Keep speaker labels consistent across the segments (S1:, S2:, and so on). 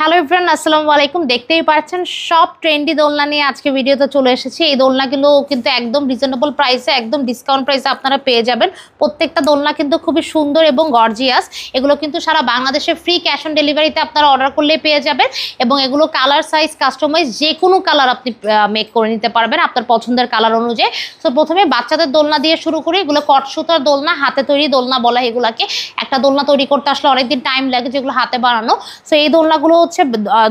S1: Hello everyone, আসসালামু আলাইকুম। দেখতেই পাচ্ছেন সব ট্রেন্ডি দোলনা নিয়ে আজকে ভিডিওতে চলে এসেছি। এই দোলনাগুলো কিন্তু একদম রিজনেবল প্রাইসে, একদম ডিসকাউন্ট প্রাইসে আপনারা পেয়ে যাবেন। প্রত্যেকটা দোলনা কিন্তু খুবই সুন্দর এবং গর্জিয়াস। এগুলো কিন্তু সারা বাংলাদেশে ফ্রি ক্যাশ অন ডেলিভারিতে আপনারা অর্ডার করলে পেয়ে যাবেন এবং এগুলো কালার সাইজ কাস্টমাইজ যে কোনো কালার আপনি মেক করে নিতে পারবেন আপনার পছন্দের কালার অনুযায়ী। তো প্রথমে বাচ্চাদের দোলনা দিয়ে শুরু করি। এগুলো কটসুতার দোলনা, হাতে তৈরি দোলনা বলা এগুলাকে। একটা দোলনা তৈরি করতে আসলে অনেকদিন টাইম লাগে, যেগুলো হাতে বানানো। তো এই দোলনাগুলো হচ্ছে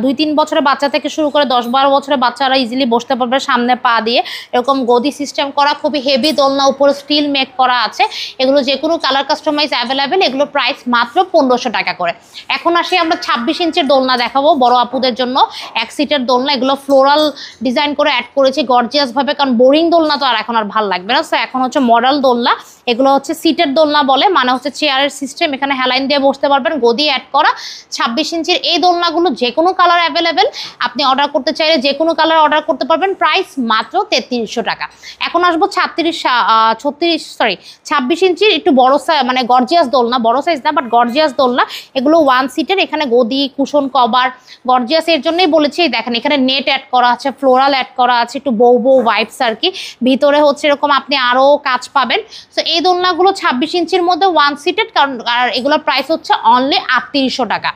S1: 2-3 বছরের বাচ্চা থেকে শুরু করে 10-12 বছরের বাচ্চারা ইজিলি বসতে পারবে সামনে পা দিয়ে। এরকম গদি সিস্টেম করা, খুবই হেভি দোলনা, উপরে স্টিল মেক করা আছে। এগুলো যে কোনো কালার কাস্টমাইজ অ্যাভেলেবেল। এগুলো প্রাইস মাত্র 1500 টাকা করে। এখন আসি আমরা 26 ইঞ্চের দোলনা দেখাবো বড় আপুদের জন্য। এক সিটের দোলনা, এগুলো ফ্লোরাল ডিজাইন করে অ্যাড করেছি গর্জিয়াস ভাবে, কারণ বোরিং দোলনা তো আর এখন আর ভালো লাগবে না। তো এখন হচ্ছে মডেল দোলনা। এগুলো হচ্ছে সিটের দোলনা বলে, মানে হচ্ছে চেয়ারের সিস্টেম, এখানে হেলাইন দিয়ে বসতে পারবেন, গদি অ্যাড করা। 26 ইঞ্চির এই দোলনাগুলো যে কোনো কালার অ্যাভেলেবেল। আপনি অর্ডার করতে চাইলে যে কোনো কালার অর্ডার করতে পারবেন। প্রাইস মাত্র 3300 টাকা। এখন আসবো 26 ইঞ্চির একটু বড় সাইজ, মানে গর্জিয়াস দোলনা, বড় সাইজ না বাট গর্জিয়াস দোলনা। এগুলো 1 সিটের, এখানে গদি, কুশন কভার গর্জিয়াস এর জন্যই বলেছি। দেখেন এখানে নেট অ্যাড করা আছে, ফ্লোরাল অ্যাড করা আছে, একটু বউ বউ ভাইবস আর কি। ভিতরে হচ্ছে এরকম আপনি আরও কাজ পাবেন। তো এই দোলনাগুলো 26 ইঞ্চির মধ্যে 1 সিটেড, কারণ আর এগুলোর প্রাইস হচ্ছে অনলি 3800 টাকা।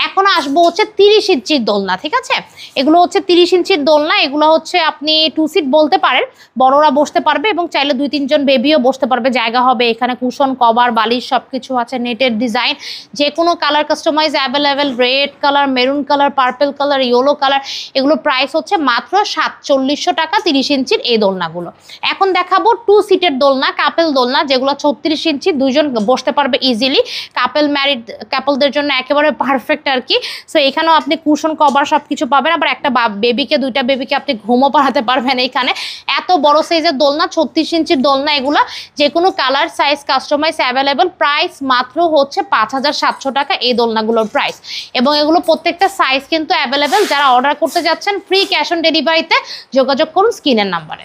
S1: এখন আসবো হচ্ছে 30 ইঞ্চির দোলনা, ঠিক আছে? এগুলো হচ্ছে 30 ইঞ্চির দোলনা। এগুলো হচ্ছে আপনি 2 সিট বলতে পারেন, বড়রা বসতে পারবে এবং চাইলে 2-3 জন বেবিও বসতে পারবে, জায়গা হবে। এখানে কুশন কভার বালিশ সবকিছু আছে, নেটের ডিজাইন, যে কোনো colour customise available. Red colour, maroon colour, purple colour, yellow colour. এগুলো প্রাইস হচ্ছে মাত্র 4700 টাকা 30 ইঞ্চির এই দোলনাগুলো। এখন দেখাবো 2 সিটের দোলনা, কাপেল দোলনা, যেগুলো 36 ইঞ্চি, 2 জন বসতে পারবে ইজিলি। কাপেল ম্যারিড কাপলদের জন্য একেবারে পারফেক্ট আর কি। সো এখানেও আপনি কুশন কভার সবকিছু পাবেন। আবার একটা বেবিকে, 2টা বেবিকে আপনি ঘুমও পাড়াতে পারবেন এইখানে। এত বড় সাইজের দোলনা, 36 ইঞ্চির দোলনা এগুলা, যে কোনো colour size customise available. Price মাত্র হচ্ছে 5700 টাকা এই দোলনাগুলোর প্রাইস। এবং এগুলো প্রত্যেকটা সাইজ কিন্তু অ্যাভেলেবেল। যারা অর্ডার করতে যাচ্ছেন ফ্রি ক্যাশ অন ডেলিভারিতে যোগাযোগ করুন স্ক্রিনের নাম্বারে।